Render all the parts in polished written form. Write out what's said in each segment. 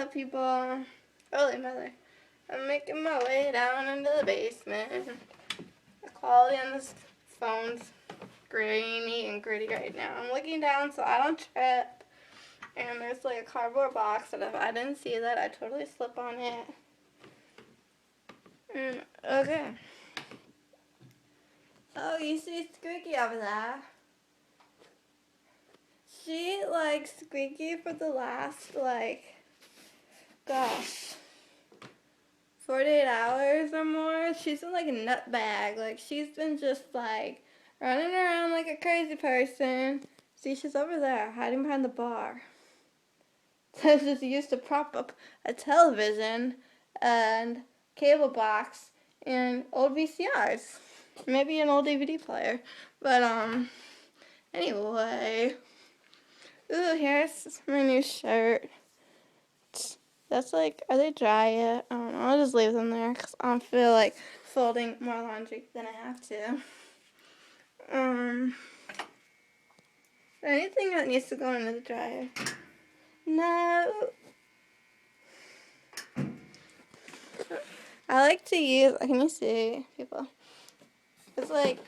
up, people? Holy mother. I'm making my way down into the basement. The quality on this phone's grainy and gritty right now. I'm looking down so I don't trip. And there's like a cardboard box that if I didn't see that, I'd totally slip on it. Okay. Oh, you see Squeaky over there? She likes Squeaky for the last, gosh, 48 hours or more. She's been like a nut bag. Like, she's been just like running around like a crazy person. See, she's over there hiding behind the bar. So she's used to prop up a television and cable box and old VCRs. Maybe an old DVD player. But, anyway. Ooh, here's my new shirt. That's like, are they dry yet? I don't know. I'll just leave them there because I don't feel like folding more laundry than I have to. Anything that needs to go into the dryer? No. I like to use, can you see, people? It's like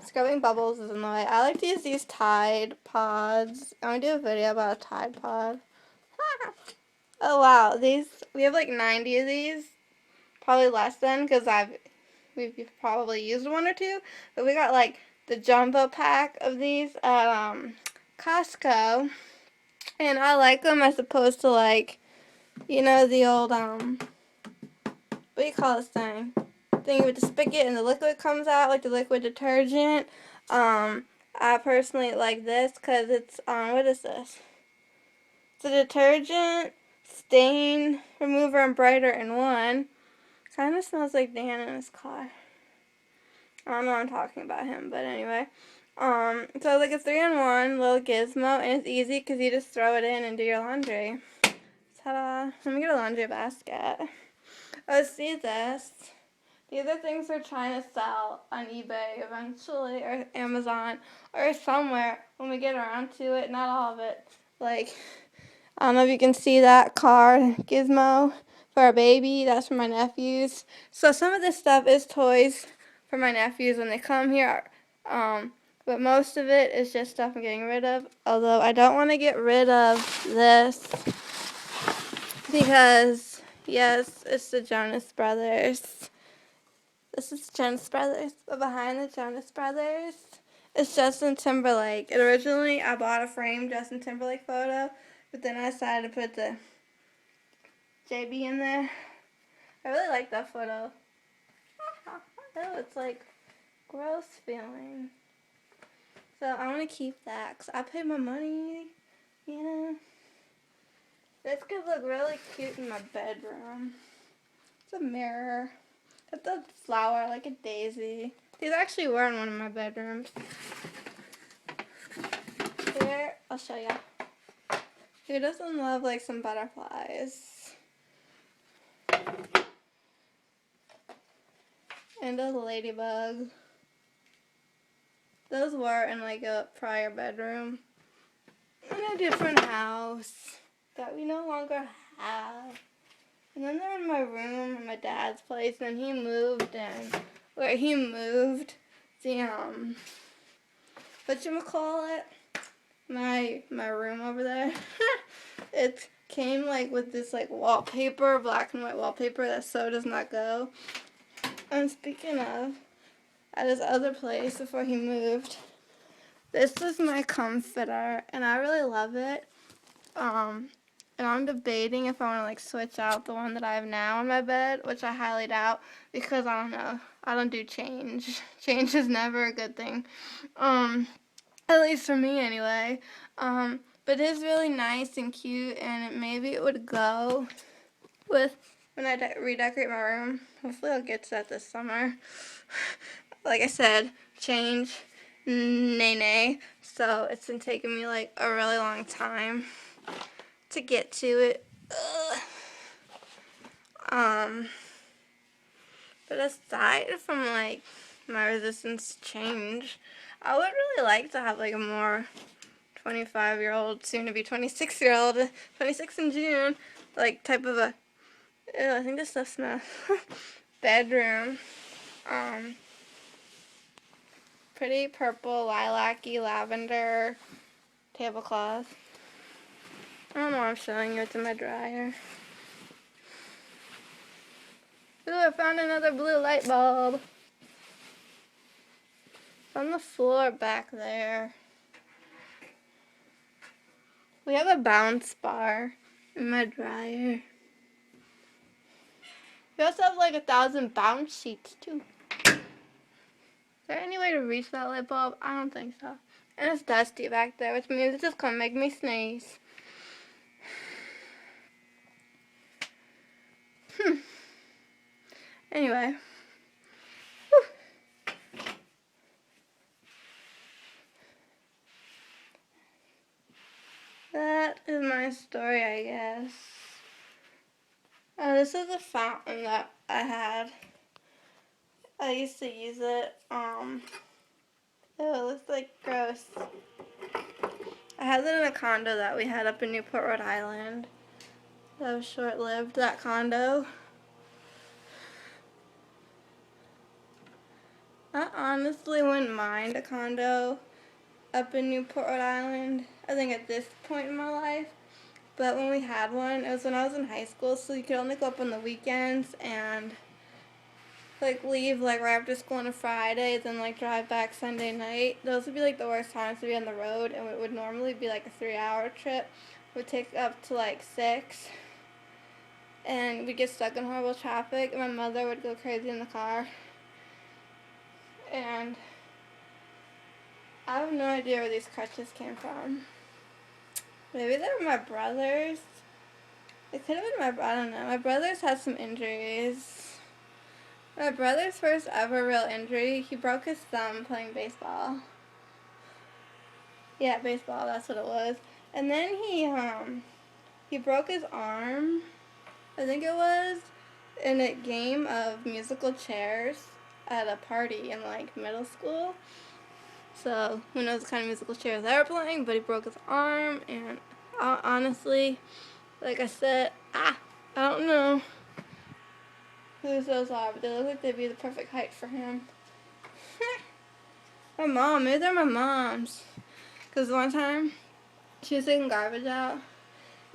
scrubbing bubbles is in the way. I like to use these Tide Pods. I'm going to do a video about a Tide Pod. Oh wow, we have like 90 of these. Probably less than because we've probably used one or two. But we got like the jumbo pack of these at Costco. And I like them as opposed to like, you know, the old, what do you call this thing? Thing with the spigot and the liquid comes out, like the liquid detergent. I personally like this because it's, what is this? It's a detergent, stain remover, and brighter in one. Kind of smells like Dan in his car. I don't know I'm talking about him, but anyway. So like a 3-in-1 little gizmo, and it's easy because you just throw it in and do your laundry. Ta-da! Let me get a laundry basket. Oh, see this? These are things we're trying to sell on eBay eventually, or Amazon, or somewhere when we get around to it. Not all of it. Like, I don't know if you can see that car gizmo for our baby. That's for my nephews. So some of this stuff is toys for my nephews when they come here. But most of it is just stuff I'm getting rid of. Although I don't want to get rid of this because, yes, it's the Jonas Brothers. This is Jonas Brothers. But behind the Jonas Brothers is Justin Timberlake. And originally, I bought a framed Justin Timberlake photo. But then I decided to put the JB in there. I really like that photo. Oh, it's like gross feeling. So I want to keep that because I paid my money, you know. This could look really cute in my bedroom. It's a mirror. It's a flower like a daisy. These actually were in one of my bedrooms. Here, I'll show you. Who doesn't love like some butterflies? And a ladybug. Those were in like a prior bedroom in a different house that we no longer have. And then they're in my room in my dad's place, and he moved in where he moved the whatchamacallit? My room over there. It came like with this like wallpaper, black and white wallpaper that so does not go. And speaking of, at his other place before he moved, this is my comforter, and I really love it. And I'm debating if I want to like switch out the one that I have now in my bed, which I highly doubt because I don't know. I don't do change. Change is never a good thing. At least for me anyway. But it is really nice and cute, and maybe it would go with when I redecorate my room. Hopefully I'll get to that this summer. Like I said, change, nay. So it's been taking me like a really long time to get to it. But aside from like my resistance to change, I would really like to have like a more 25-year-old, soon to be 26-year-old, 26 in June, like type of a, ew, I think this stuff smells, bedroom. Pretty purple, lilac-y, lavender tablecloth. I don't know why I'm showing you. It's in my dryer. Ooh, I found another blue light bulb. It's on the floor back there. We have a bounce bar in my dryer. We also have like 1,000 bounce sheets too. Is there any way to reach that light bulb? I don't think so. And it's dusty back there, which means it's just gonna make me sneeze. Anyway. Whew. That is my story, I guess. This is a fountain that I had. I used to use it. It looks like gross. I had it in a condo that we had up in Newport, Rhode Island. That was short-lived, that condo. I honestly wouldn't mind a condo up in Newport, Rhode Island, I think at this point in my life. But when we had one, it was when I was in high school, so you could only go up on the weekends and like leave like right after school on a Friday, then like drive back Sunday night. Those would be like the worst times to be on the road, and it would normally be like a 3-hour trip. It would take up to like 6, and we'd get stuck in horrible traffic, and my mother would go crazy in the car. And I have no idea where these crutches came from. Maybe they were my brother's. It could have been I don't know. My brother's had some injuries. My brother's first ever real injury, he broke his thumb playing baseball. Yeah, baseball, that's what it was. And then he broke his arm, I think it was, in a game of musical chairs at a party in like middle school. So who knows what kind of musical chairs they were playing, but he broke his arm, and honestly, like I said, I don't know whose those are, but they look like they'd be the perfect height for him. My mom, maybe they're my mom's. Because one time, she was taking garbage out,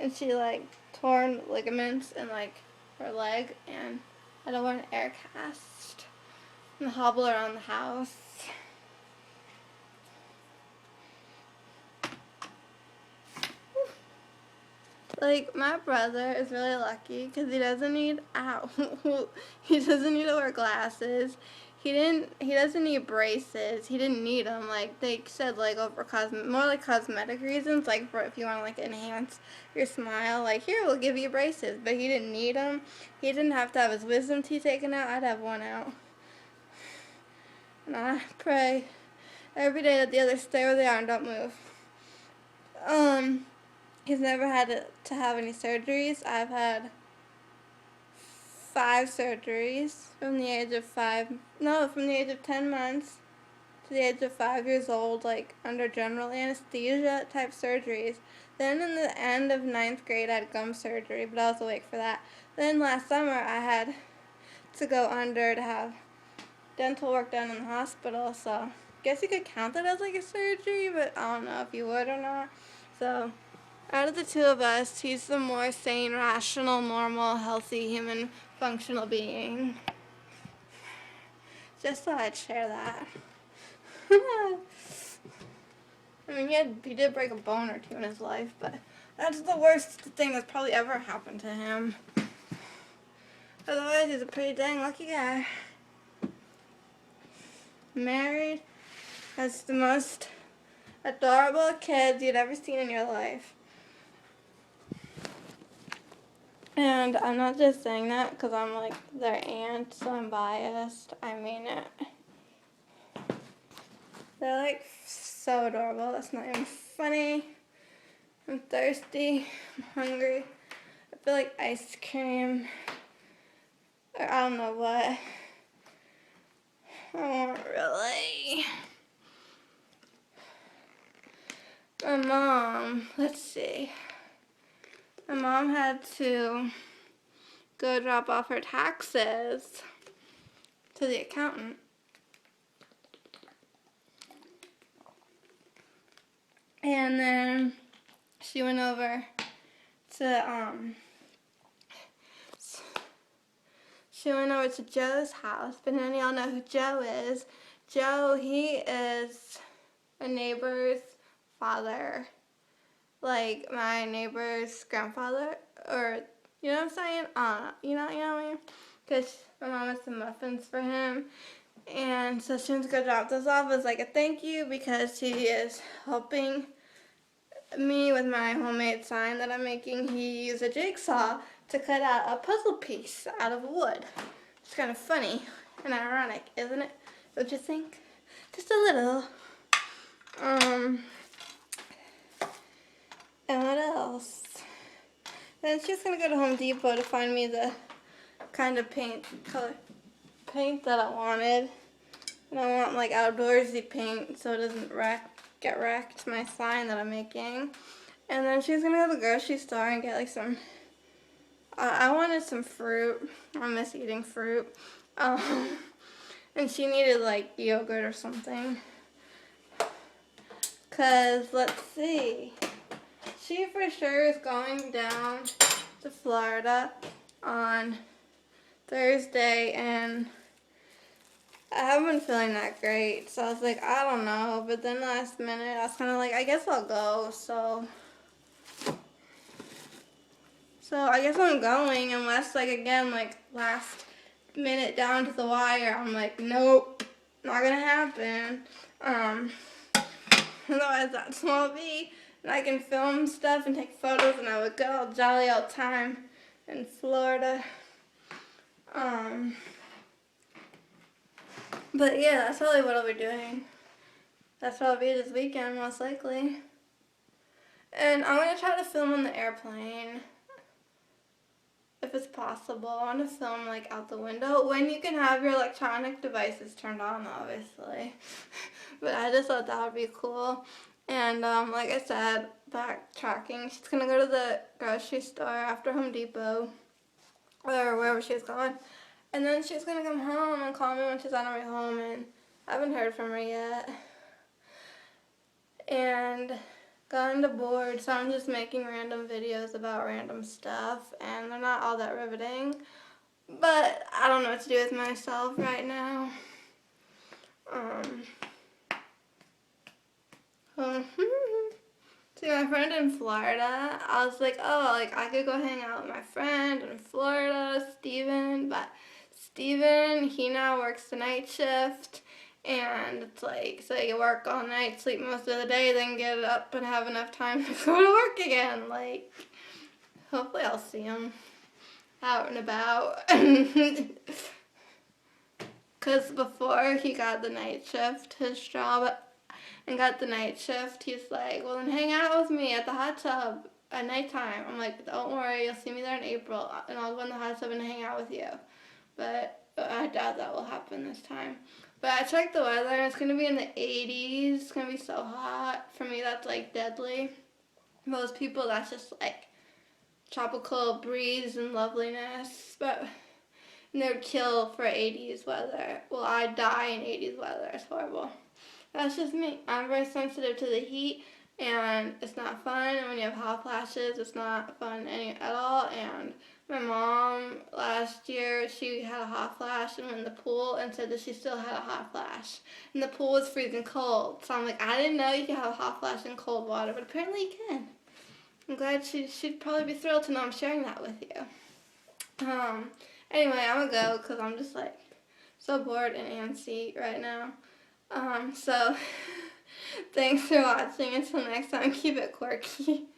and she like torn ligaments in like her leg, and had to wear an air cast and hobble around the house. Like, my brother is really lucky because he doesn't need, he doesn't need to wear glasses. He doesn't need braces. He didn't need them. Like, they said, like, more like cosmetic reasons, like, for if you want to, like, enhance your smile. Like, here, we'll give you braces. But he didn't need them. He didn't have to have his wisdom teeth taken out. I'd have one out. And I pray every day that the others stay where they are and don't move. He's never had to have any surgeries. I've had 5 surgeries from the age of 10 months to the age of 5 years old, like under general anesthesia type surgeries. Then in the end of 9th grade, I had gum surgery, but I was awake for that. Then last summer, I had to go under to have dental work done in the hospital, so I guess you could count that as like a surgery, but I don't know if you would or not. So out of the two of us, he's the more sane, rational, normal, healthy, human, functional being. Just thought I'd share that. I mean, he did break a bone or two in his life, but that's the worst thing that's probably ever happened to him. Otherwise, he's a pretty dang lucky guy. Married, has the most adorable kids you'd ever seen in your life. And I'm not just saying that because I'm like their aunt, so I'm biased. I mean it. They're like so adorable. That's not even funny. I'm thirsty. I'm hungry. I feel like ice cream. Or I don't know what. I want really. My mom, let's see. my mom had to go drop off her taxes to the accountant. And then she went over to Joe's house. But then y'all know who Joe is. Joe, he is a neighbor's father. Like my neighbor's grandfather, or you know what I'm saying? You know what I mean? Because my mom has some muffins for him. And so she went to go drop those off as like a thank you because he is helping me with my homemade sign that I'm making. He used a jigsaw to cut out a puzzle piece out of wood. It's kind of funny and ironic, isn't it? Don't you think? Just a little. And what else? Then she's gonna go to Home Depot to find me the kind of color paint that I wanted. And I want like outdoorsy paint so it doesn't get wrecked, my sign that I'm making. And then she's gonna go to the grocery store and get like some, I wanted some fruit. I miss eating fruit. And she needed like yogurt or something. Cause let's see. She for sure is going down to Florida on Thursday, and I haven't been feeling that great, so I was like, I don't know. But then last minute, I was kind of like, I guess I'll go. So I guess I'm going, unless like again, like last minute down to the wire, I'm like, nope, not gonna happen. Otherwise that's what I'll be. And I can film stuff and take photos and have a good old jolly old time in Florida. But yeah, that's probably what I'll be doing. That's what I'll be this weekend, most likely. And I'm going to try to film on the airplane, if it's possible. I want to film like out the window when you can have your electronic devices turned on, obviously. But I just thought that would be cool. And like I said, backtracking, she's going to go to the grocery store after Home Depot, or wherever she's going. And then she's going to come home and call me when she's on her way home, and I haven't heard from her yet. And kind of bored, so I'm just making random videos about random stuff, and they're not all that riveting. But I don't know what to do with myself right now. See, my friend in Florida, I was like, oh, like I could go hang out with my friend in Florida, Steven, but Steven, he now works the night shift, and it's like, so you work all night, sleep most of the day, then get up and have enough time to go to work again. Like, hopefully I'll see him out and about. Because before he got the night shift, his job, and got the night shift, he's like, well, then hang out with me at the hot tub at nighttime. I'm like, don't worry, you'll see me there in April, and I'll go in the hot tub and hang out with you. But I doubt that will happen this time. But I checked the weather, and it's going to be in the 80s. It's going to be so hot. For me, that's like deadly. Most people, that's just like tropical breeze and loveliness. But they would kill for 80s weather. Well, I'd die in 80s weather. It's horrible. That's just me. I'm very sensitive to the heat, and it's not fun. And when you have hot flashes, it's not fun at all. And my mom, last year, she had a hot flash and went in the pool and said that she still had a hot flash. And the pool was freezing cold. So I'm like, I didn't know you could have a hot flash in cold water, but apparently you can. I'm glad she'd probably be thrilled to know I'm sharing that with you. Anyway, I'm going to go because I'm just like so bored and antsy right now. So thanks for watching. Until next time, keep it quirky.